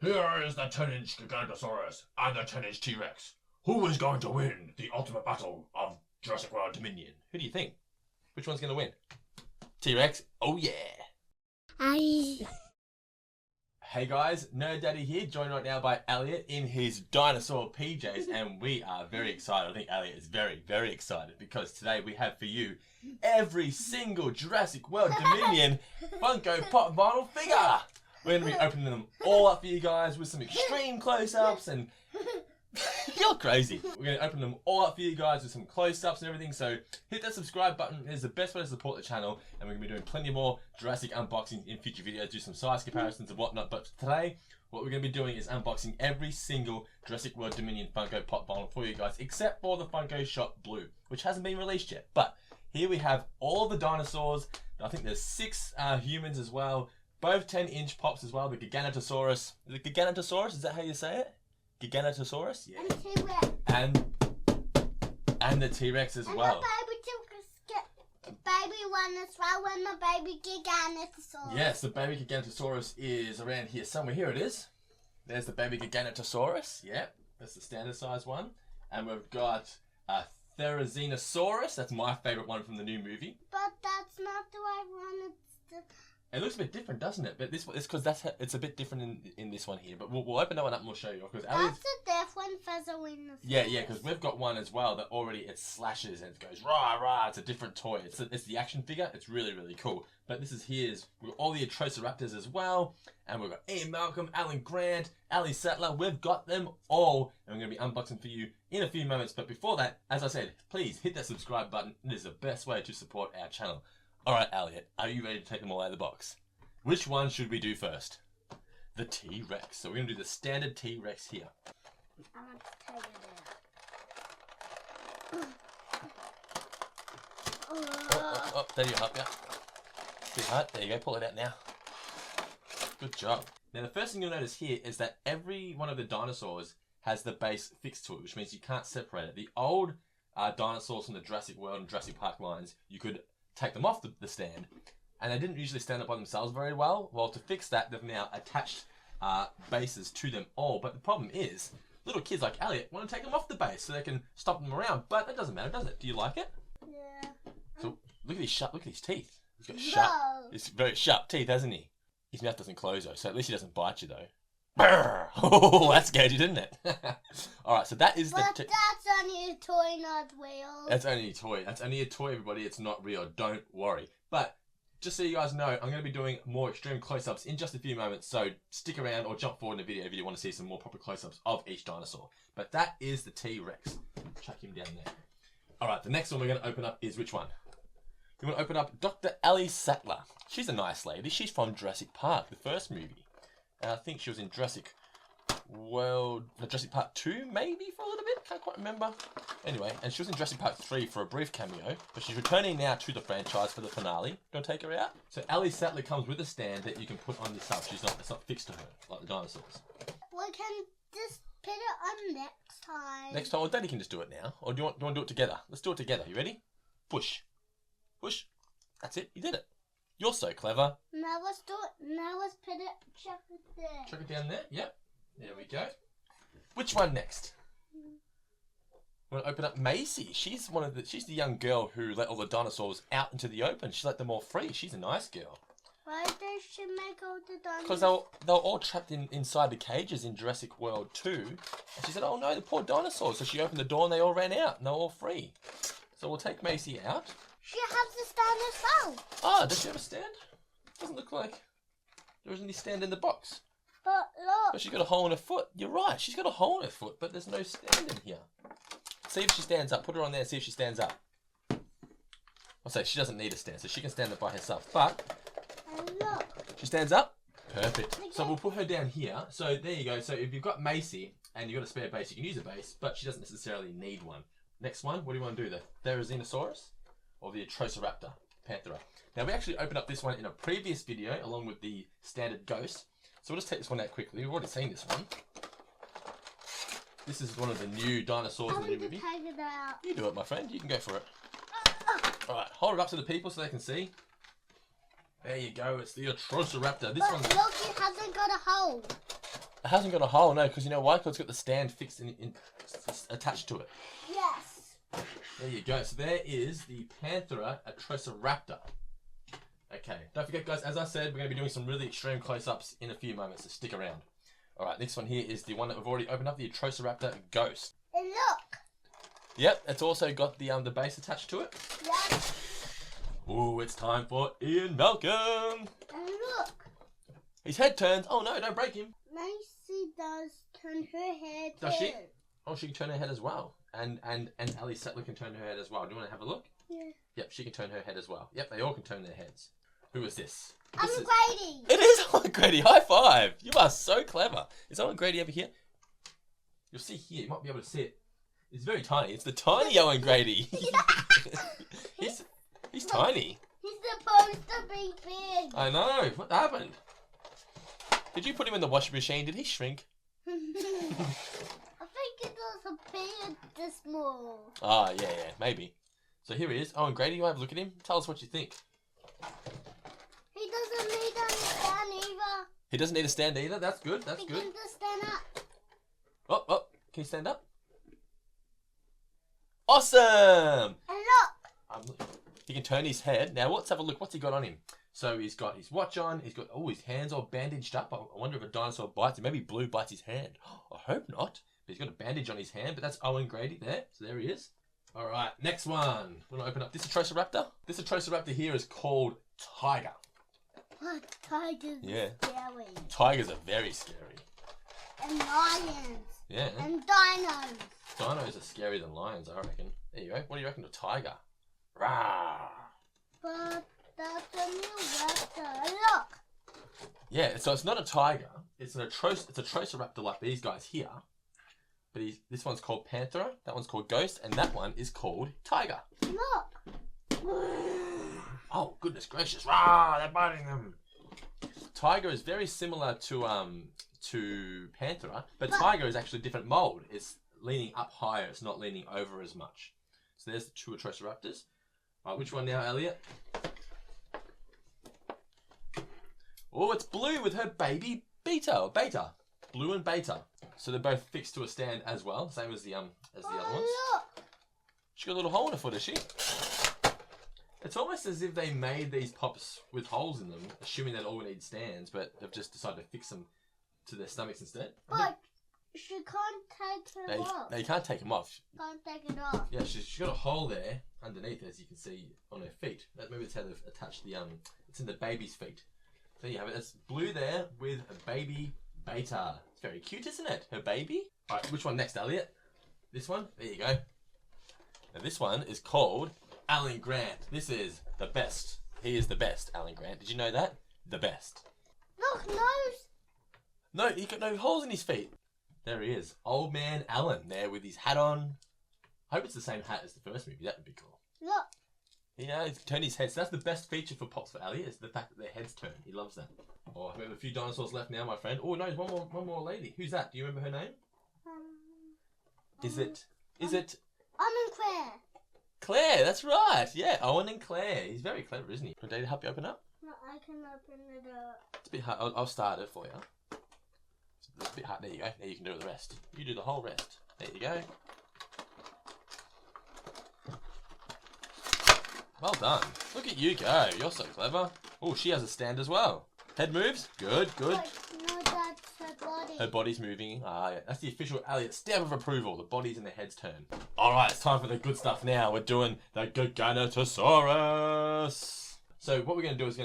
Here is the 10-inch Gigantosaurus and the 10-inch T-Rex. Who is going to win the ultimate battle of Jurassic World Dominion? Who do you think? Which one's going to win? T-Rex? Oh yeah! Hey guys, Nerd Daddy here, joined right now by Elliot in his dinosaur PJs, and we are very excited. I think Elliot is very, very excited because today we have for you every single Jurassic World Dominion Funko Pop vinyl figure. We're going to be opening them all up for you guys with some extreme close-ups and... You're crazy. We're going to open them all up for you guys with some close-ups and everything, so hit that subscribe button. It is the best way to support the channel, and we're going to be doing plenty more Jurassic unboxing in future videos, do some size comparisons and whatnot, but today, what we're going to be doing is unboxing every single Jurassic World Dominion Funko Pop vinyl for you guys, except for the Funko Shop Blue, which hasn't been released yet. But here we have all the dinosaurs. I think there's 6 humans as well, both 10-inch pops as well, the Gigantosaurus. The Gigantosaurus, is that how you say it? Gigantosaurus, yeah. And T-Rex. And the T-Rex as well. The baby one as well, and the baby Gigantosaurus. Yes, the baby Gigantosaurus is around here somewhere. Here it is. There's the baby Gigantosaurus. Yeah, that's the standard size one. And we've got a Therizinosaurus. That's my favourite one from the new movie. But that's not the right one. It looks a bit different, doesn't it? But this it's because it's a bit different in this one here. But we'll open that one up and we'll show you. Because that's a different Therizinosaurus. Yeah, because we've got one as well that already it slashes and it goes rah rah. It's a different toy. It's the action figure. It's really really cool. But this is we've got all the Atrociraptors as well, and we've got Ian Malcolm, Alan Grant, Ali Sattler. We've got them all, and we're going to be unboxing for you in a few moments. But before that, as I said, please hit that subscribe button. It is the best way to support our channel. Alright, Elliot, are you ready to take them all out of the box? Which one should we do first? The T-Rex. So we're going to do the standard T-Rex here. I want to take it out. Oh, there you are, yeah. Sweetheart, there you go, pull it out now. Good job. Now the first thing you'll notice here is that every one of the dinosaurs has the base fixed to it, which means you can't separate it. The old dinosaurs from the Jurassic World and Jurassic Park lines, you could take them off the stand, and they didn't usually stand up by themselves very well. Well, to fix that, they've now attached bases to them all. But the problem is, little kids like Elliot want to take them off the base so they can stop them around. But that doesn't matter, does it? Do you like it? Yeah. So look at his teeth. He's got sharp. It's very sharp teeth, hasn't he? His mouth doesn't close though, so at least he doesn't bite you though. Oh, that scared you, didn't it? All right, so that is but that's only a toy, not real. That's only a toy. That's only a toy, everybody. It's not real. Don't worry. But just so you guys know, I'm going to be doing more extreme close-ups in just a few moments. So stick around or jump forward in the video if you want to see some more proper close-ups of each dinosaur. But that is the T-Rex. Chuck him down there. All right, the next one we're going to open up is which one? We want to open up Dr. Ali Sattler. She's a nice lady. She's from Jurassic Park, the first movie. And I think she was in Jurassic Park 2, maybe, for a little bit. Can't quite remember. Anyway, and she was in Jurassic Park 3 for a brief cameo. But she's returning now to the franchise for the finale. Gonna take her out? So Ali Sattler comes with a stand that you can put on yourself. It's not fixed to her, like the dinosaurs. We can just put it on next time. Next time? Well, Daddy can just do it now. Or do you want to do it together? Let's do it together. You ready? Push. Push. That's it. You did it. You're so clever. Now let's do it. Now let's put it. Chuck it there. Chuck it down there. Yep. There we go. Which one next? We're gonna open up Macy. She's the young girl who let all the dinosaurs out into the open. She let them all free. She's a nice girl. Why does she make all the dinosaurs? Because they were all trapped inside the cages in Jurassic World 2. And she said, "Oh no, the poor dinosaurs." So she opened the door and they all ran out and they're all free. So we'll take Macy out. She has a stand as well. Ah, does she have a stand? Doesn't look like there is any stand in the box. But look. But she's got a hole in her foot. You're right. She's got a hole in her foot, but there's no stand in here. See if she stands up. Put her on there and see if she stands up. I'll say she doesn't need a stand, so she can stand up by herself. But And look. she stands up. Perfect. So we'll put her down here. So there you go. So if you've got Macy and you've got a spare base, you can use a base, but she doesn't necessarily need one. Next one, what do you want to do? The Therizinosaurus or the Atrociraptor? Panthera. Now we actually opened up this one in a previous video along with the standard Ghost. So we'll just take this one out quickly. We've already seen this one. This is one of the new dinosaurs in the new movie. Take it out. You do it, my friend. You can go for it. Alright, hold it up to the people so they can see. There you go. It's the Atrociraptor. This one. Look, it hasn't got a hole. It hasn't got a hole, no, because you know why? Because it's got the stand fixed attached to it. Yes. There you go. So there is the Panthera atrosiraptor. Okay, don't forget, guys, as I said, we're going to be doing some really extreme close-ups in a few moments, so stick around. All right, next one here is the one that we've already opened up, the Atrosiraptor Ghost. And look. Yep, it's also got the base attached to it. Yes. Ooh, it's time for Ian Malcolm. And look. His head turns. Oh no, don't break him. Macy does turn her head. Does she? too. Oh, she can turn her head as well. And Ellie Settler can turn her head as well. Do you want to have a look? Yeah. Yep, she can turn her head as well. Yep, they all can turn their heads. Who is this? I'm This is- Grady. It is Owen Grady. High five. You are so clever. Is Owen Grady over here? You'll see here. You might be able to see it. It's very tiny. It's the tiny Owen Grady. he's tiny. He's supposed to be big. I know. What happened? Did you put him in the washing machine? Did he shrink? I think it does appear this small. Ah, yeah, maybe. So here he is. Owen Grady, you want to have a look at him? Tell us what you think. He doesn't need any stand either. He doesn't need a stand either. That's good. That's He good. can just stand up. Oh, can you stand up? Awesome! And look. He can turn his head. Now, let's have a look. What's he got on him? So he's got his watch on. He's got, his hands all bandaged up. I wonder if a dinosaur bites him. Maybe Blue bites his hand. I hope not. But he's got a bandage on his hand. But that's Owen Grady there. So there he is. All right, next one. We're going to open up this Atrosiraptor. This Atrosiraptor here is called Tiger. What? Tigers Yeah. are scary. Tigers are very scary. And lions. Yeah. And dinos. Dinos are scarier than lions, I reckon. There you go. What do you reckon of Tiger? Rah! But that's a new raptor. Look. Yeah, so it's not a tiger. It's a Atrosiraptor like these guys here. But this one's called Panthera, that one's called Ghost, and that one is called Tiger. Look. Oh, goodness gracious. Rah! They're biting them. Tiger is very similar to Panthera, but Tiger is actually a different mold. It's leaning up higher. It's not leaning over as much. So there's the two Atrosiraptors. All right, which one now, Elliot? Oh, it's Blue with her baby Beta. Blue and Beta. So they're both fixed to a stand as well, same as the other ones. Look. She got a little hole in her foot, does she? It's almost as if they made these pops with holes in them, assuming they all need stands, but they've just decided to fix them to their stomachs instead. But she can't take it off. They can't take them off. Can't take it off. Yeah, she's got a hole there underneath, as you can see on her feet. Maybe it's how they've attached the it's in the baby's feet. There you have it. That's Blue there with a baby Beta. It's very cute, isn't it? Her baby. All right, which one next, Elliot? This one. There you go. Now this one is called Alan Grant. This is the best. He is the best, Alan Grant. Did you know that? The best. Look, nose. No, he got no holes in his feet. There he is. Old man Alan there with his hat on. I hope it's the same hat as the first movie. That would be cool. Look. You know, he's turned his head. So that's the best feature for Pops for Elliot, is the fact that their heads turn. He loves that. Oh, we have a few dinosaurs left now, my friend. Oh, no, there's one more lady. Who's that? Do you remember her name? Is it I'm Claire. Claire? That's right. Yeah, Owen and Claire. He's very clever, isn't he? Want Dad to help you open up? No, I can open it up. It's a bit hard. I'll start it for you. It's a bit hard. There you go. Now you can do the rest. You do the whole rest. There you go. Well done. Look at you go. You're so clever. Oh, she has a stand as well. Head moves. Good. Look, no, that's her body. Her body's moving. Ah, yeah. That's the official Elliot stamp of approval. The bodies and the heads turn. All right, it's time for the good stuff now. We're doing the Giganotosaurus. So what we're going to do is I'm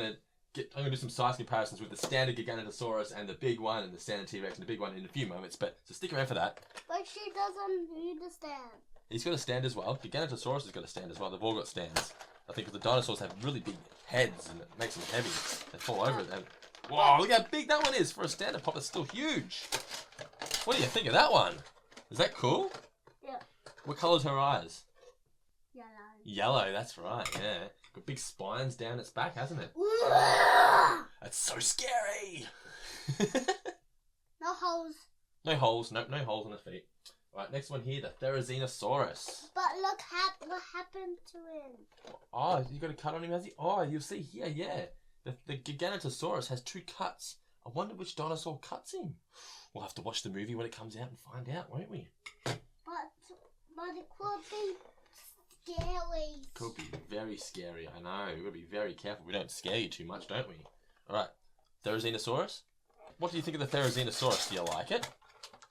going to do some size comparisons with the standard Giganotosaurus and the big one, and the standard T-Rex and the big one in a few moments. So stick around for that. But she doesn't need a stand. He's got a stand as well. Giganotosaurus has got a stand as well. They've all got stands. I think because the dinosaurs have really big heads and it makes them heavy. They fall over it. Whoa, look how big that one is for a standard pop. It's still huge. What do you think of that one? Is that cool? Yeah. What colour's her eyes? Yellow. Yellow, that's right, yeah. Got big spines down its back, hasn't it? That's so scary! No holes. No holes, no holes on its feet. Right, next one here, the Therizinosaurus. But look what happened to him. Oh, you got a cut on him, has he? Oh, you'll see here, yeah. The Giganotosaurus has two cuts I wonder which dinosaur cuts him. We'll have to watch the movie when it comes out and find out, won't we? But it could be scary. Could be very scary, I know. We've got to be very careful. We don't scare you too much, don't we? Alright, Therizinosaurus? What do you think of the Therizinosaurus? Do you like it?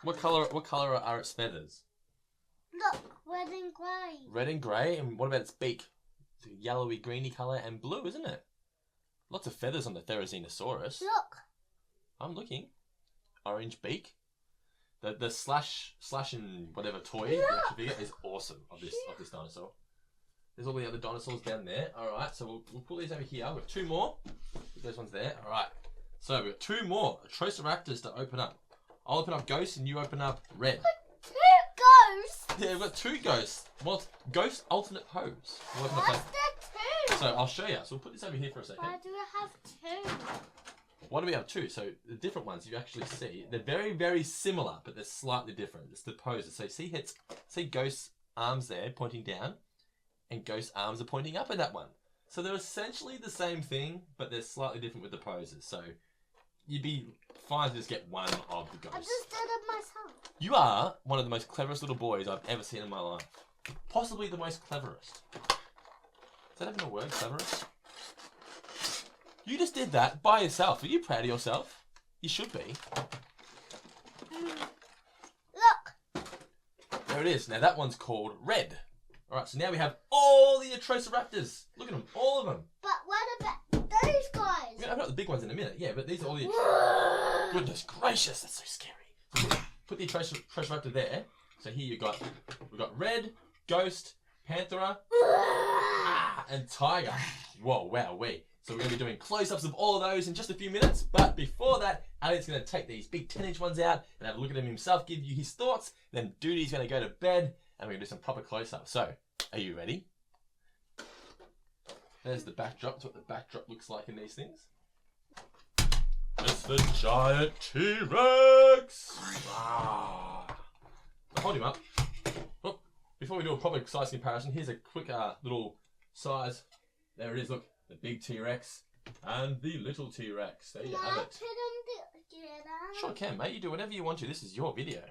What colour are its feathers? Look, red and grey. Red and grey, and what about its beak? It's a yellowy, greeny colour and blue, isn't it? Lots of feathers on the Therizinosaurus. Look. I'm looking. Orange beak. The slash and whatever toy the action figure is awesome of this dinosaur. There's all the other dinosaurs down there. Alright, so we'll put these over here. We've got 2 more. Put those ones there. Alright. So we've got 2 more Atrociraptors to open up. I'll open up Ghost and you open up Red. 2 ghosts. Yeah, we've got 2 ghosts. Well, Ghost alternate pose. We'll open up What's that. the 2? So I'll show you. So we'll put this over here for a second. Why do we have 2? Why do we have 2? So the different ones you actually see, they're very, very similar, but they're slightly different. It's the poses. So see Ghost's arms there pointing down, and Ghost's arms are pointing up in that one. So they're essentially the same thing, but they're slightly different with the poses. So you'd be fine to just get one of the I ghosts. just did it myself. You are one of the most cleverest little boys I've ever seen in my life. Possibly the most cleverest. Is that even a word, cleverest? You just did that by yourself. Are you proud of yourself? You should be. Look. There it is. Now that one's called Red. Alright, so now we have all the Atrociraptors. Look at them, all of them. But what about those guys? We're going to open up the big ones in a minute. Yeah, but these are all the... Goodness gracious, that's so scary. So put the Atrociraptor there. So here we've got Red, Ghost, Panthera, and Tiger. Whoa, wow, wee. So we're going to be doing close-ups of all of those in just a few minutes. But before that, Elliot's going to take these big 10-inch ones out and have a look at them himself, give you his thoughts. Then Duty's going to go to bed and we're going to do some proper close-ups. So, are you ready? There's the backdrop. That's what the backdrop looks like in these things. It's the giant T-Rex! Hold him up. Oh, before we do a proper size comparison, here's a quick little size. There it is, look. The big T-Rex and the little T-Rex. There you have it. Sure can, mate. You do whatever you want to. This is your video.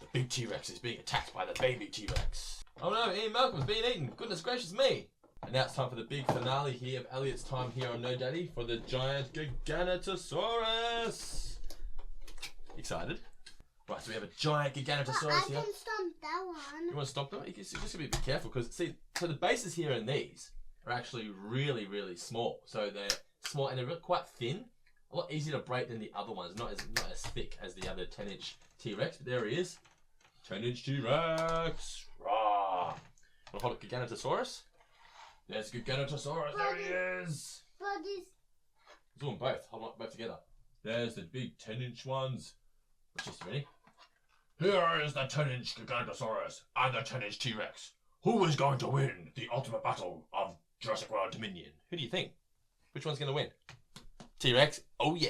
The big T-Rex is being attacked by the baby T-Rex. Oh no, Ian Malcolm's being eaten. Goodness gracious me. And now it's time for the big finale here of Elliot's time here on No Daddy for the giant Giganotosaurus. Excited? Right, so we have a giant Giganotosaurus here. I can stomp that one. You want to stop them? You just got to be careful because, see, so the bases here in these are actually really, really small. So they're small and they're quite thin. A lot easier to break than the other ones. Not as thick as the other 10-inch T-Rex. But there he is. 10-inch T-Rex. Rah! Want to hold up Giganotosaurus? There's Giganotosaurus. There he is. Buddies. Let's do them both. Hold them up both together. There's the big 10-inch ones. Just ready? Here is the 10-inch Giganotosaurus and the 10-inch T-Rex. Who is going to win the ultimate battle of Jurassic World Dominion? Who do you think? Which one's going to win? T-Rex? Oh yeah!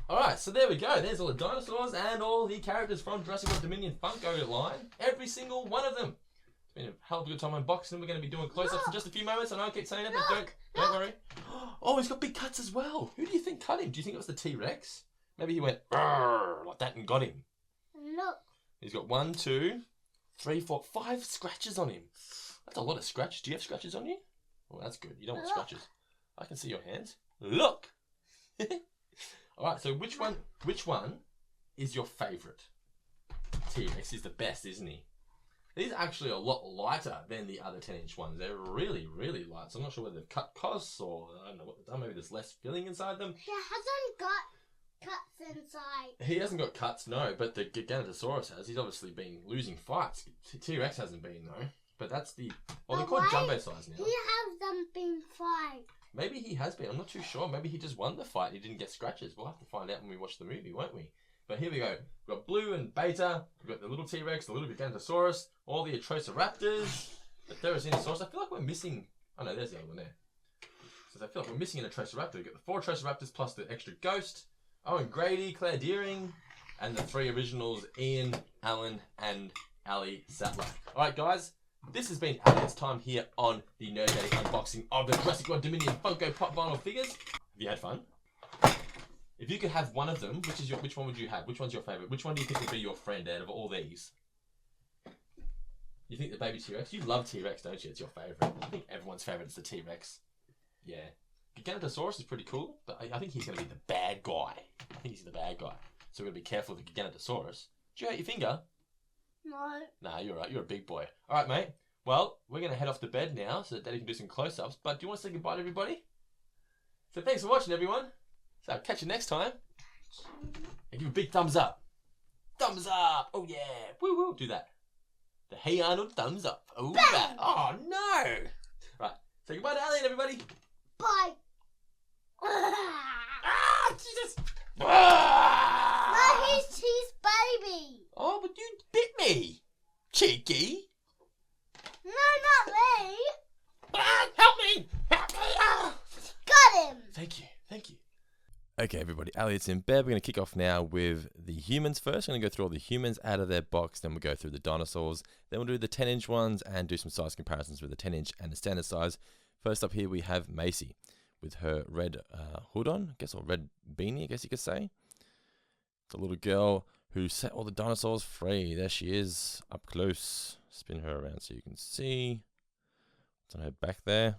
Alright, so there we go. There's all the dinosaurs and all the characters from Jurassic World Dominion Funko line. Every single one of them. It's been a hell of a good time unboxing. We're going to be doing close-ups in just a few moments. I know I keep saying it, but don't worry. Oh, he's got big cuts as well. Who do you think cut him? Do you think it was the T-Rex? Maybe he went like that and got him. Look. He's got 1, 2, 3, 4, 5 scratches on him. That's a lot of scratches. Do you have scratches on you? Oh, that's good. You don't want scratches. I can see your hands. Look. All right. So which one is your favourite? T-Rex is the best, isn't he? These are actually a lot lighter than the other 10-inch ones. They're really, really light. So I'm not sure whether they've cut costs or I don't know what they've done. Maybe there's less filling inside them. He hasn't got cuts inside. He hasn't got cuts, no, but the Giganotosaurus has. He's obviously been losing fights. T-Rex hasn't been, though. But that's the... Well, they're called jumbo size now. He hasn't been fight. Maybe he has been. I'm not too sure. Maybe he just won the fight. He didn't get scratches. We'll have to find out when we watch the movie, won't we? But here we go. We've got Blue and Beta. We've got the little T-Rex, the little Giganotosaurus, all the Atrociraptors, the Therizinosaurus. I feel like we're missing... Oh, no, there's the other one there. So I feel like we're missing an Atrociraptor. We've got the 4 Atrociraptors plus the extra Ghost. Owen Grady, Claire Deering, and the 3 originals, Ian, Alan, and Ali Sattler. Alright guys, this has been Elliot's time here on the No Daddy unboxing of the Jurassic World Dominion Funko Pop vinyl figures. Have you had fun? If you could have one of them, which one would you have? Which one's your favorite? Which one do you think would be your friend out of all these? You think the baby T-Rex? You love T-Rex, don't you? It's your favorite. I think everyone's favorite is the T-Rex. Yeah. Giganotosaurus is pretty cool, but I think he's going to be the bad guy. I think he's the bad guy. So we're going to be careful with the Giganotosaurus. Did you hurt your finger? No. Nah, you're right. You're a big boy. All right, mate. Well, we're going to head off to bed now so that Daddy can do some close-ups. But do you want to say goodbye to everybody? So thanks for watching, everyone. So I'll catch you next time. And give a big thumbs up. Thumbs up. Oh, yeah. Woo, woo. Do that. The Hey Arnold thumbs up. Oh, that. Oh, no. Right. Say goodbye to Ali and everybody. Bye. Ah, Jesus. No, Ah! he's his baby. Oh, but you bit me. Cheeky. No, not me. Ah, help me. Help me. Ah. Got him. Thank you. Thank you. Okay, everybody, Elliot's in bed. We're going to kick off now with the humans first. We're going to go through all the humans out of their box. Then we'll go through the dinosaurs. Then we'll do the 10-inch ones and do some size comparisons with the 10-inch and the standard size. First up here, we have Macy with her red hood on, I guess, or red beanie, I guess you could say. The little girl who set all the dinosaurs free. There she is, up close. Spin her around so you can see what's on her back there.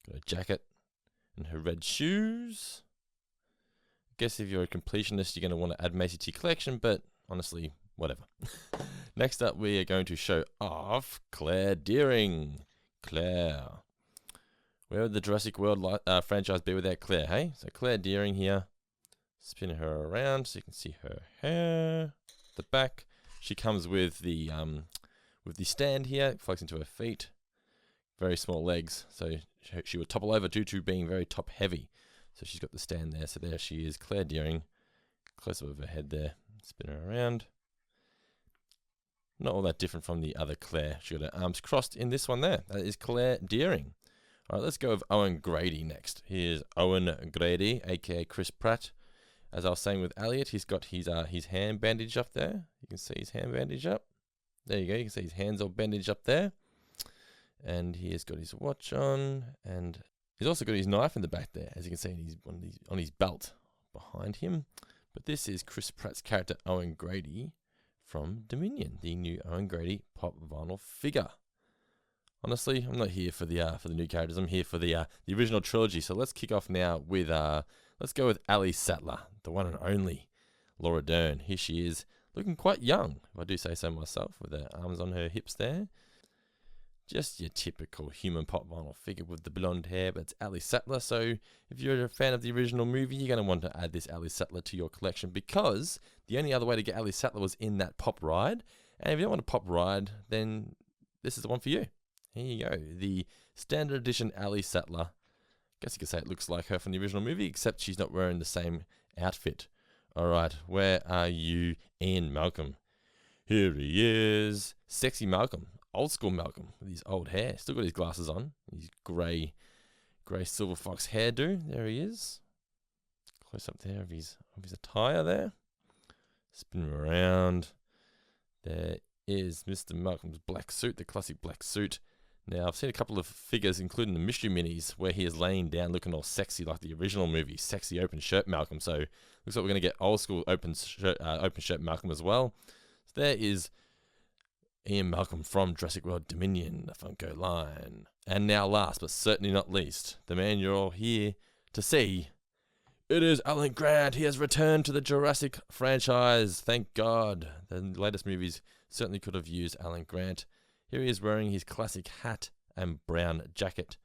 Got a jacket. And her red shoes. I guess if you're a completionist, you're going to want to add Macy to your collection, but honestly, whatever. Next up, we are going to show off Claire Dearing. Claire. Where would the Jurassic World franchise be without Claire, hey? So Claire Dearing here. Spin her around so you can see her hair. The back. She comes with the stand here. It plugs into her feet. Very small legs, so she would topple over due to being very top heavy. So she's got the stand there. So there she is, Claire Dearing. Close up of her head there. Spin her around. Not all that different from the other Claire. She got her arms crossed in this one there. That is Claire Dearing. All right, let's go with Owen Grady next. Here's Owen Grady, aka Chris Pratt. As I was saying with Elliot, he's got his hand bandage up there. You can see his hand bandage up. There you go. You can see his hands all bandaged up there. And he has got his watch on, and he's also got his knife in the back there, as you can see on his belt behind him. But this is Chris Pratt's character Owen Grady from Dominion, the new Owen Grady pop vinyl figure. Honestly, I'm not here for the new characters. I'm here for the original trilogy. So let's kick off now with let's go with Ali Sattler, the one and only Laura Dern. Here she is, looking quite young, if I do say so myself, with her arms on her hips there. Just your typical human pop vinyl figure with the blonde hair, but it's Ali Sattler. So if you're a fan of the original movie, you're going to want to add this Ali Sattler to your collection, because the only other way to get Ali Sattler was in that pop ride. And if you don't want a pop ride, then this is the one for you. Here you go. The standard edition Ali Sattler. Guess you could say it looks like her from the original movie, except she's not wearing the same outfit. All right, where are you, Ian Malcolm? Here he is. Sexy Malcolm. Old school Malcolm with his old hair. Still got his glasses on. His grey silver fox hairdo. There he is. Close up there of his attire there. Spin him around. There is Mr. Malcolm's black suit, the classic black suit. Now, I've seen a couple of figures, including the Mystery Minis, where he is laying down looking all sexy like the original movie. Sexy open shirt Malcolm. So, looks like we're going to get old school open shirt Malcolm as well. So there is Ian Malcolm from Jurassic World Dominion, the Funko line. And now last, but certainly not least, the man you're all here to see. It is Alan Grant. He has returned to the Jurassic franchise. Thank God. The latest movies certainly could have used Alan Grant. Here he is wearing his classic hat and brown jacket.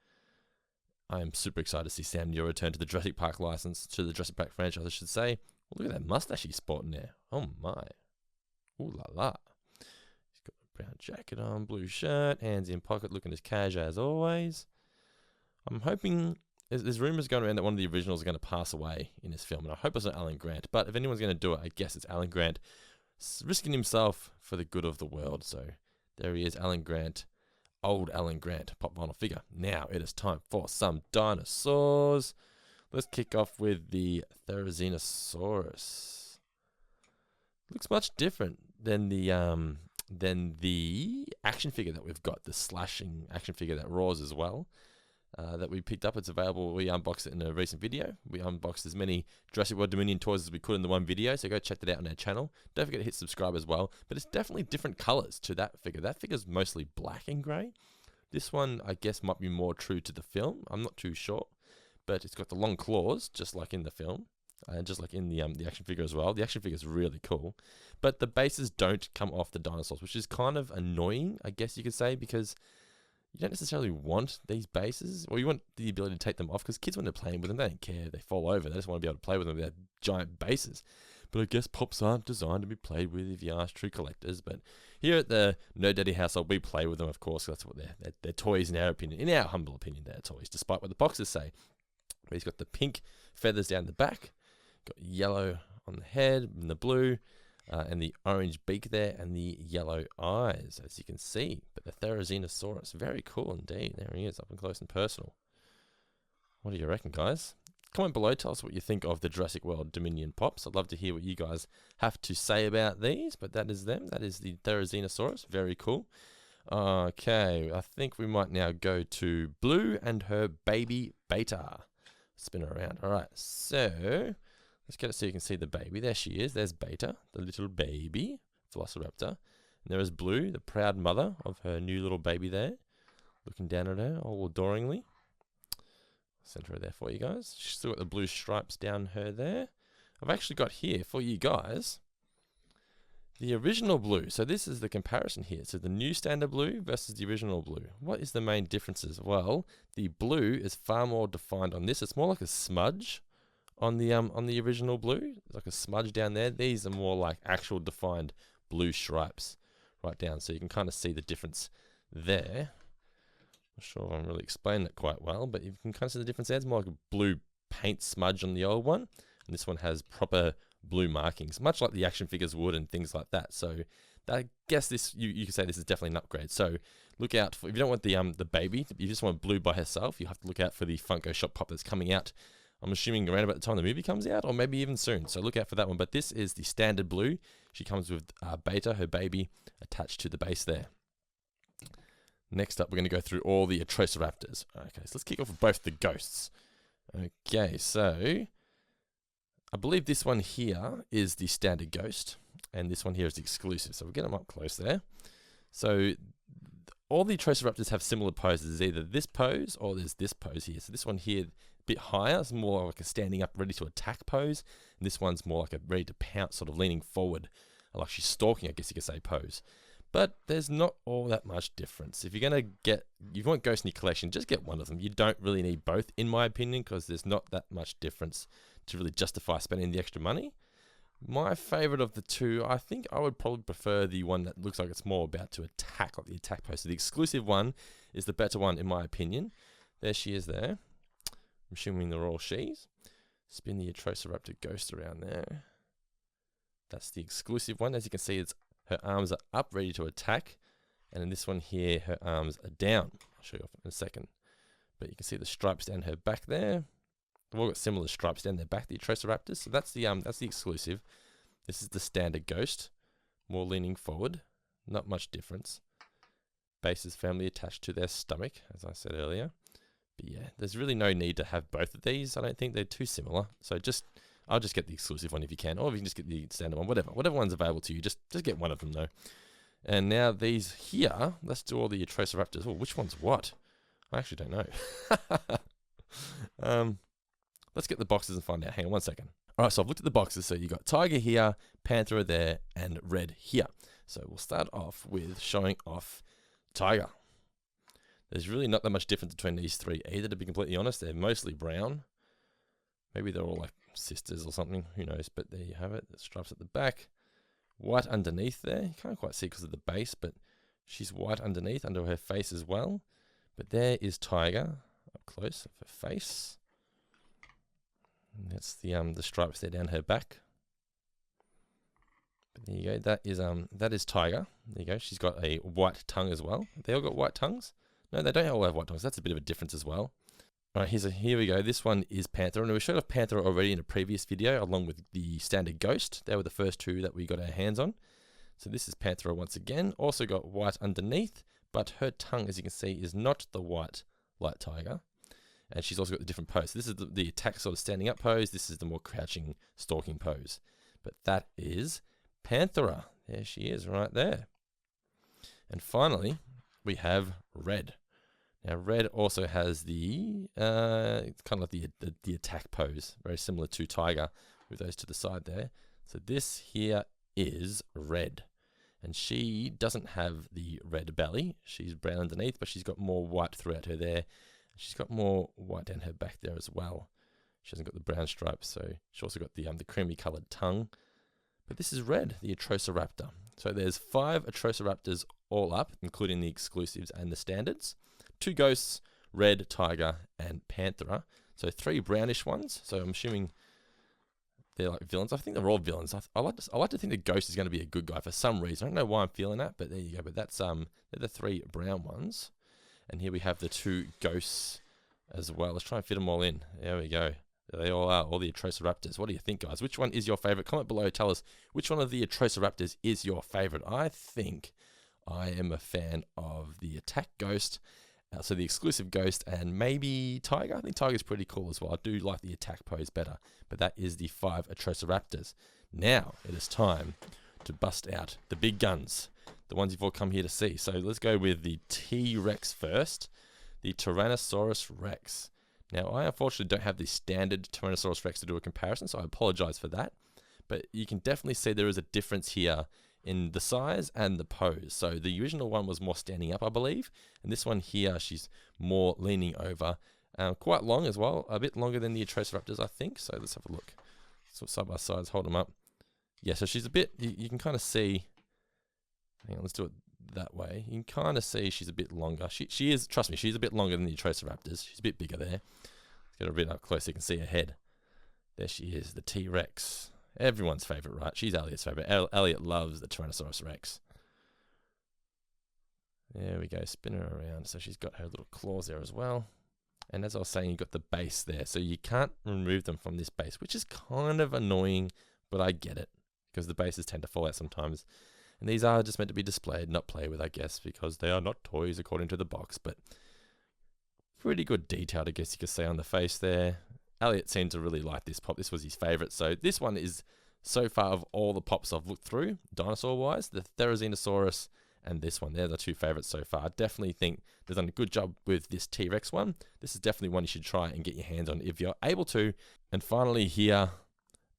I am super excited to see Sam Neill return to the Jurassic Park license, to the Jurassic Park franchise, I should say. Well, look at that mustache he's sporting there. Oh my. Ooh la la. He's got a brown jacket on, blue shirt, hands in pocket, looking as cash as always. I'm hoping, there's rumours going around that one of the originals are going to pass away in this film, and I hope it's not Alan Grant, but if anyone's going to do it, I guess it's Alan Grant, risking himself for the good of the world. So there he is, Alan Grant, old Alan Grant, pop vinyl figure. Now it is time for some dinosaurs. Let's kick off with the Therizinosaurus. Looks much different than the action figure that we've got, the slashing action figure that roars as well. that we picked up. It's available. We unboxed it in a recent video. We unboxed as many Jurassic World Dominion toys as we could in the one video, so go check that out on our channel. Don't forget to hit subscribe as well, but it's definitely different colors to that figure. That figure's mostly black and grey. This one, I guess, might be more true to the film. I'm not too sure, but it's got the long claws, just like in the film, and just like in the action figure as well. The action figure is really cool, but the bases don't come off the dinosaurs, which is kind of annoying, I guess you could say, because you don't necessarily want these bases, or you want the ability to take them off, because kids, when they're playing with them, they don't care. They fall over. They just want to be able to play with them with their giant bases. But I guess pops aren't designed to be played with if you ask true collectors. But here at the Nerd Daddy household, we play with them, of course. That's what they're toys, in our opinion. In our humble opinion, they're toys, despite what the boxes say. But he's got the pink feathers down the back, got yellow on the head, and the blue, and the orange beak there, and the yellow eyes, as you can see. But the Therizinosaurus, very cool indeed. There he is, up and close and personal. What do you reckon, guys? Comment below, tell us what you think of the Jurassic World Dominion Pops. I'd love to hear what you guys have to say about these, but that is them. That is the Therizinosaurus, very cool. Okay, I think we might now go to Blue and her baby Beta. Spin her around. All right, so let's get it so you can see the baby. There she is. There's Beta, the little baby Velociraptor. And there is Blue, the proud mother of her new little baby there, looking down at her all adoringly. Center her there for you guys. She's still got the blue stripes down her there. I've actually got here for you guys the original Blue. So this is the comparison here. So the new standard Blue versus the original Blue. What is the main differences? Well, the blue is far more defined on this. It's more like a smudge on the original Blue. It's like a smudge down there. These are more like actual defined blue stripes right down. So you can kind of see the difference there. Not sure if I'm really explaining it quite well, but you can kind of see the difference there. It's more like a blue paint smudge on the old one, and this one has proper blue markings, much like the action figures would and things like that. So I guess this, you could say this is definitely an upgrade. So look out for, if you don't want the baby, you just want Blue by herself, you have to look out for the Funko Shop Pop that's coming out. I'm assuming around about the time the movie comes out, or maybe even soon. So look out for that one. But this is the standard Blue. She comes with Beta, her baby, attached to the base there. Next up, we're going to go through all the Atrociraptors. Okay, so let's kick off with both the ghosts. Okay, so I believe this one here is the standard ghost, and this one here is the exclusive. So we'll get them up close there. So all the Atrociraptors have similar poses. There's either this pose or there's this pose here. So this one here, a bit higher, it's more like a standing up, ready to attack pose. And this one's more like a ready to pounce, sort of leaning forward, like she's stalking, I guess you could say, pose. But there's not all that much difference. If you're going to if you want ghosts in your collection, just get one of them. You don't really need both, in my opinion, because there's not that much difference to really justify spending the extra money. My favorite of the two, I think I would probably prefer the one that looks like it's more about to attack, like the attack pose. So the exclusive one is the better one, in my opinion. There she is there. I'm assuming they're all she's. Spin the Atrociraptor ghost around there. That's the exclusive one. As you can see, her arms are up, ready to attack. And in this one here, her arms are down. I'll show you off in a second. But you can see the stripes down her back there. They've all got similar stripes down their back, the Atrociraptors. So that's the exclusive. This is the standard ghost. More leaning forward. Not much difference. Base is firmly attached to their stomach, as I said earlier. But yeah, there's really no need to have both of these. I don't think they're too similar. So I'll just get the exclusive one if you can, or if you can just get the standard one, whatever one's available to you, just get one of them though. And now these here, let's do all the Atrociraptors. Oh, which one's what? I actually don't know. Let's get the boxes and find out. Hang on 1 second. All right, so I've looked at the boxes. So you got Tiger here, Panthera there, and Red here. So we'll start off with showing off Tiger. There's really not that much difference between these three either, to be completely honest. They're mostly brown. Maybe they're all like sisters or something, who knows, but there you have it. The stripes at the back, white underneath there. You can't quite see because of the base, but she's white underneath, under her face as well. But there is Tiger up close of her face. And that's the stripes there down her back. But there you go. That is Tiger. There you go. She's got a white tongue as well. They all got white tongues? No, they don't all have white tongues. That's a bit of a difference as well. All right, here we go. This one is Panthera. And we showed off Panthera already in a previous video, along with the standard Ghost. They were the first two that we got our hands on. So this is Panthera once again. Also got white underneath, but her tongue, as you can see, is not the white like Tiger. And she's also got the different pose. This is the attack sort of standing up pose. This is the more crouching, stalking pose. But that is Panthera. There she is right there. And finally, we have Red. Now, Red also has the, it's kind of like the attack pose, very similar to Tiger with those to the side there. So this here is Red. And she doesn't have the red belly. She's brown underneath, but she's got more white throughout her there. She's got more white down her back there as well. She hasn't got the brown stripes, so she's also got the creamy coloured tongue. But this is Red, the Atrociraptor. So there's 5 Atrociraptors all up, including the exclusives and the standards. 2 ghosts, Red, Tiger, and Panthera. So 3 brownish ones. So I'm assuming they're like villains. I think they're all villains. I like to think the ghost is going to be a good guy for some reason. I don't know why I'm feeling that, but there you go. But that's they're the 3 brown ones. And here we have the 2 ghosts as well. Let's try and fit them all in. There we go. There they all are, all the Atrociraptors. What do you think, guys? Which one is your favorite? Comment below. Tell us which one of the Atrociraptors is your favorite. I think I am a fan of the attack ghost, so the exclusive ghost, and maybe Tiger. I think Tiger's pretty cool as well. I do like the attack pose better, but that is the 5 Atrociraptors. Now it is time to bust out the big guns, the ones you've all come here to see. So let's go with the T-Rex first, the Tyrannosaurus Rex. Now, I unfortunately don't have the standard Tyrannosaurus Rex to do a comparison, so I apologize for that. But you can definitely see there is a difference here in the size and the pose. So the original one was more standing up, I believe. And this one here, she's more leaning over. Quite long as well, a bit longer than the Atrociraptors, I think. So let's have a look. So side by sides, hold them up. Yeah, so she's a bit, you can kind of see, hang on, let's do it that way. You can kind of see she's a bit longer. She is, trust me, she's a bit longer than the Atrociraptors. She's a bit bigger there. Let's get her a bit up close so you can see her head. There she is, the T-Rex. Everyone's favorite, right? She's Elliot's favorite. Elliot loves the Tyrannosaurus Rex. There we go, spin her around. So she's got her little claws there as well. And as I was saying, you've got the base there. So you can't remove them from this base, which is kind of annoying, but I get it. Because the bases tend to fall out sometimes. And these are just meant to be displayed, not played with, I guess, because they are not toys according to the box. But pretty good detail, I guess you could say, on the face there. Elliot seemed to really like this pop. This was his favorite. So this one is, so far of all the pops I've looked through, dinosaur-wise, the Therizinosaurus and this one. They're the 2 favorites so far. I definitely think they've done a good job with this T-Rex one. This is definitely one you should try and get your hands on if you're able to. And finally here,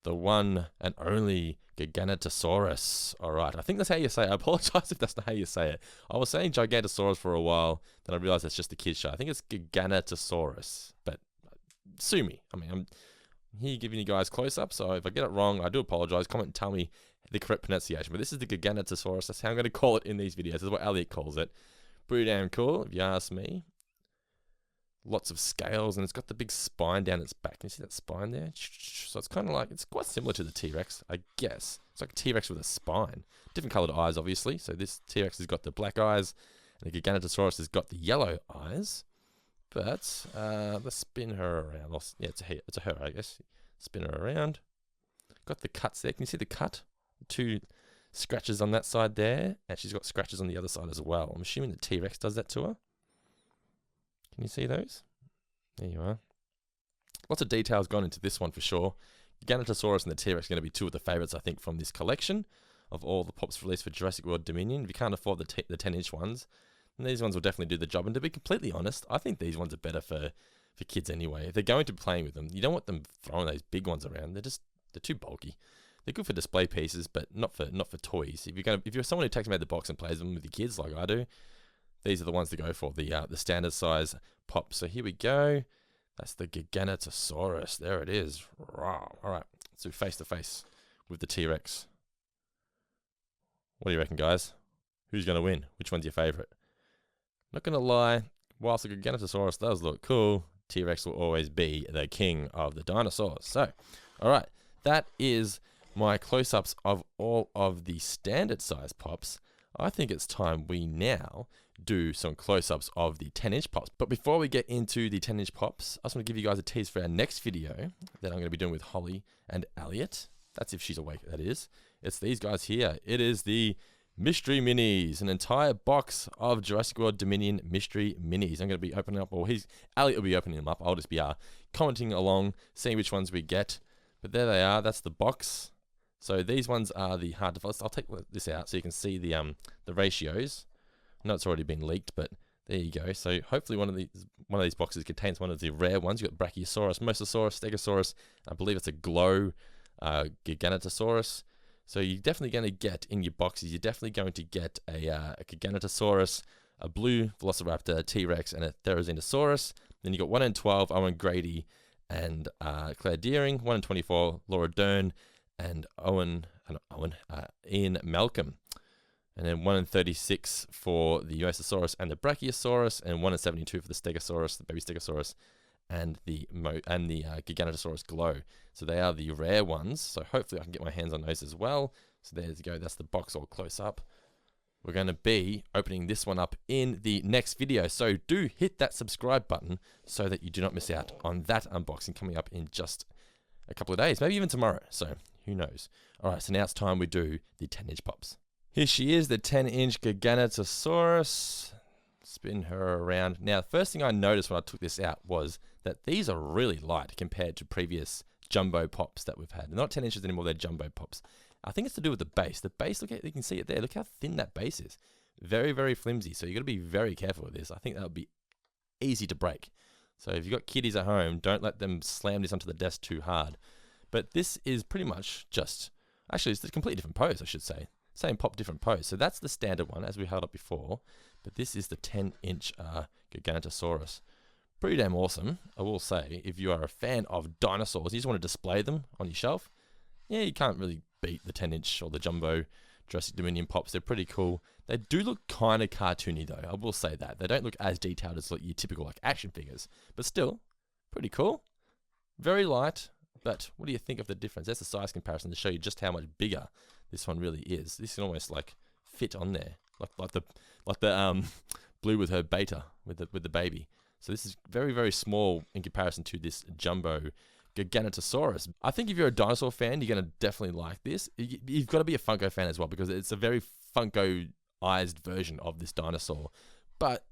the one and only Giganotosaurus. All right, I think that's how you say it. I apologize if that's not how you say it. I was saying Gigantosaurus for a while, then I realized that's just a kid's show. I think it's Giganotosaurus, but sue me. I mean, I'm here giving you guys close-up, so if I get it wrong, I do apologize. Comment and tell me the correct pronunciation. But this is the Giganotosaurus. That's how I'm going to call it in these videos. This is what Elliot calls it. Pretty damn cool, if you ask me. Lots of scales, and it's got the big spine down its back. Can you see that spine there? So it's kind of like, it's quite similar to the T-Rex, I guess. It's like a T-Rex with a spine. Different coloured eyes, obviously. So this T-Rex has got the black eyes, and the Giganotosaurus has got the yellow eyes. But let's spin her around. Yeah, it's a her, I guess. Spin her around. Got the cuts there. Can you see the cut? 2 scratches on that side there, and she's got scratches on the other side as well. I'm assuming the T-Rex does that to her. Can you see those? There you are. Lots of details gone into this one for sure. Giganotosaurus and the T-Rex are going to be 2 of the favourites, I think, from this collection of all the pops released for Jurassic World Dominion. If you can't afford the 10-inch ones, then these ones will definitely do the job. And to be completely honest, I think these ones are better for kids anyway. If they're going to be playing with them, you don't want them throwing those big ones around. They're too bulky. They're good for display pieces, but not for toys. If you're someone who takes them out of the box and plays them with your kids like I do, these are the ones to go for, the standard size pop. So here we go. That's the Giganotosaurus. There it is. All right, let's do face to face with the T-Rex. What do you reckon, guys? Who's going to win? Which one's your favorite? Not going to lie, whilst the Giganotosaurus does look cool, T-Rex will always be the king of the dinosaurs. So, all right, that is my close-ups of all of the standard size pops. I think it's time we now do some close-ups of the 10-inch pops. But before we get into the 10-inch pops, I just want to give you guys a tease for our next video that I'm going to be doing with Holly and Elliot. That's if she's awake, that is. It's these guys here. It is the Mystery Minis, an entire box of Jurassic World Dominion Mystery Minis. I'm going to be opening up, or Elliot will be opening them up. I'll just be commenting along, seeing which ones we get. But there they are. That's the box. So these ones are the hard to. I'll take this out so you can see the ratios. I know it's already been leaked, but there you go. So hopefully one of these boxes contains one of the rare ones. You've got Brachiosaurus, Mosasaurus, Stegosaurus. I believe it's a Glow Giganotosaurus. So you're definitely going to get in your boxes. You're definitely going to get a Giganotosaurus, a blue Velociraptor, T-Rex, and a Therizinosaurus. Then you got 1 in 12, Owen Grady and Claire Deering. 1 in 24, Laura Dern and Ian Malcolm. And then 1 in 36 for the Mosasaurus and the Brachiosaurus, and 1 in 72 for the Stegosaurus, the baby Stegosaurus, and the Giganotosaurus Glow. So they are the rare ones. So hopefully I can get my hands on those as well. So there you go. That's the box all close up. We're going to be opening this one up in the next video. So do hit that subscribe button so that you do not miss out on that unboxing coming up in just a couple of days, maybe even tomorrow. So who knows? All right, so now it's time we do the 10-inch pops. Here she is, the 10-inch Giganotosaurus. Spin her around. Now, the first thing I noticed when I took this out was that these are really light compared to previous jumbo pops that we've had. They're not 10 inches anymore, they're jumbo pops. I think it's to do with the base. The base, look at, you can see it there. Look how thin that base is. Very, very flimsy. So you've got to be very careful with this. I think that would be easy to break. So if you've got kiddies at home, don't let them slam this onto the desk too hard. But this is pretty much just, actually it's a completely different pose, I should say. Same pop, different pose. So that's the standard one, as we held up before. But this is the 10-inch Giganotosaurus. Pretty damn awesome, I will say. If you are a fan of dinosaurs, you just want to display them on your shelf, yeah, you can't really beat the 10-inch or the jumbo Jurassic Dominion pops. They're pretty cool. They do look kind of cartoony, though. I will say that. They don't look as detailed as like your typical like action figures. But still, pretty cool. Very light. But what do you think of the difference? That's a size comparison to show you just how much bigger this one really is. This can almost like fit on there, like the Blue with her beta with the baby. So this is very, very small in comparison to this jumbo Giganotosaurus. I think if you're a dinosaur fan, you're going to definitely like this. You've got to be a Funko fan as well because it's a very Funko-ized version of this dinosaur. But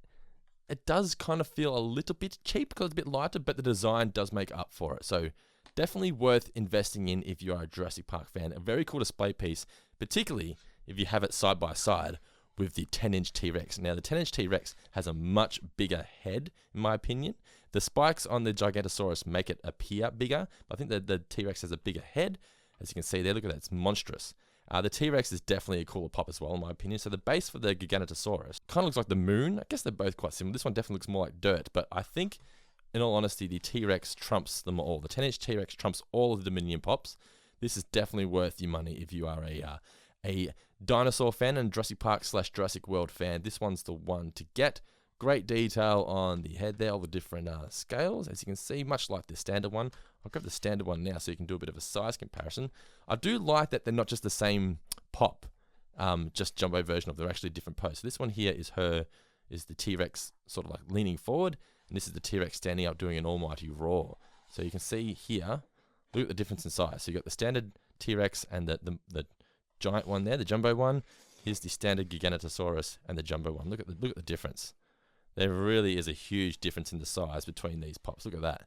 it does kind of feel a little bit cheap because it's a bit lighter, but the design does make up for it. So definitely worth investing in if you are a Jurassic Park fan. A very cool display piece, particularly if you have it side by side with the 10-inch T-Rex. Now, the 10-inch T-Rex has a much bigger head, in my opinion. The spikes on the Gigantosaurus make it appear bigger. I think that the T-Rex has a bigger head. As you can see there, look at that, it's monstrous. The T-Rex is definitely a cooler pop as well, in my opinion. So the base for the Giganotosaurus kind of looks like the moon. I guess they're both quite similar. This one definitely looks more like dirt, but I think, in all honesty, the T-Rex trumps them all. The 10-inch T-Rex trumps all of the Dominion pops. This is definitely worth your money if you are a dinosaur fan and Jurassic Park / Jurassic World fan. This one's the one to get. Great detail on the head there, all the different scales, as you can see, much like the standard one. I'll grab the standard one now so you can do a bit of a size comparison. I do like that they're not just the same pop, just jumbo version of, they're actually different pose. So this one here is the T-Rex sort of like leaning forward, and this is the T-Rex standing up doing an almighty roar. So you can see here, look at the difference in size. So you've got the standard T-Rex and the giant one there, the jumbo one. Here's the standard Giganotosaurus and the jumbo one. Look at the difference. There really is a huge difference in the size between these pops. Look at that.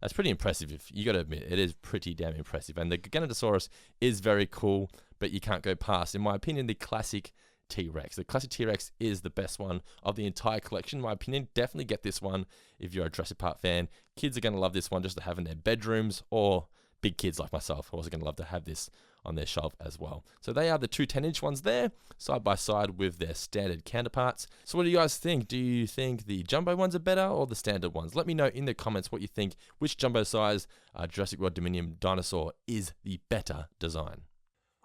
That's pretty impressive. If you got to admit, it is pretty damn impressive. And the Giganotosaurus is very cool, but you can't go past, in my opinion, the classic T-Rex. The classic T-Rex is the best one of the entire collection, in my opinion. Definitely get this one if you're a Jurassic Park fan. Kids are going to love this one just to have in their bedrooms, or big kids like myself are also going to love to have this on their shelf as well. So they are the two 10-inch ones there, side by side with their standard counterparts. So what do you guys think? Do you think the jumbo ones are better or the standard ones? Let me know in the comments what you think. Which jumbo size Jurassic World Dominion dinosaur is the better design?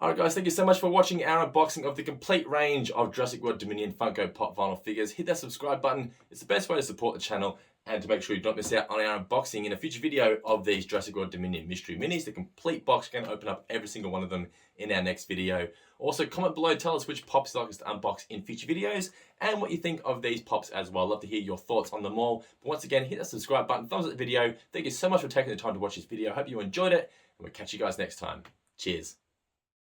Alright guys, thank you so much for watching our unboxing of the complete range of Jurassic World Dominion Funko Pop vinyl figures. Hit that subscribe button. It's the best way to support the channel and to make sure you don't miss out on our unboxing in a future video of these Jurassic World Dominion Mystery Minis. The complete box, we're going to open up every single one of them in our next video. Also, comment below, tell us which pops you'd like us to unbox in future videos and what you think of these pops as well. I'd love to hear your thoughts on them all. But once again, hit that subscribe button, thumbs up the video. Thank you so much for taking the time to watch this video. I hope you enjoyed it, and we'll catch you guys next time. Cheers.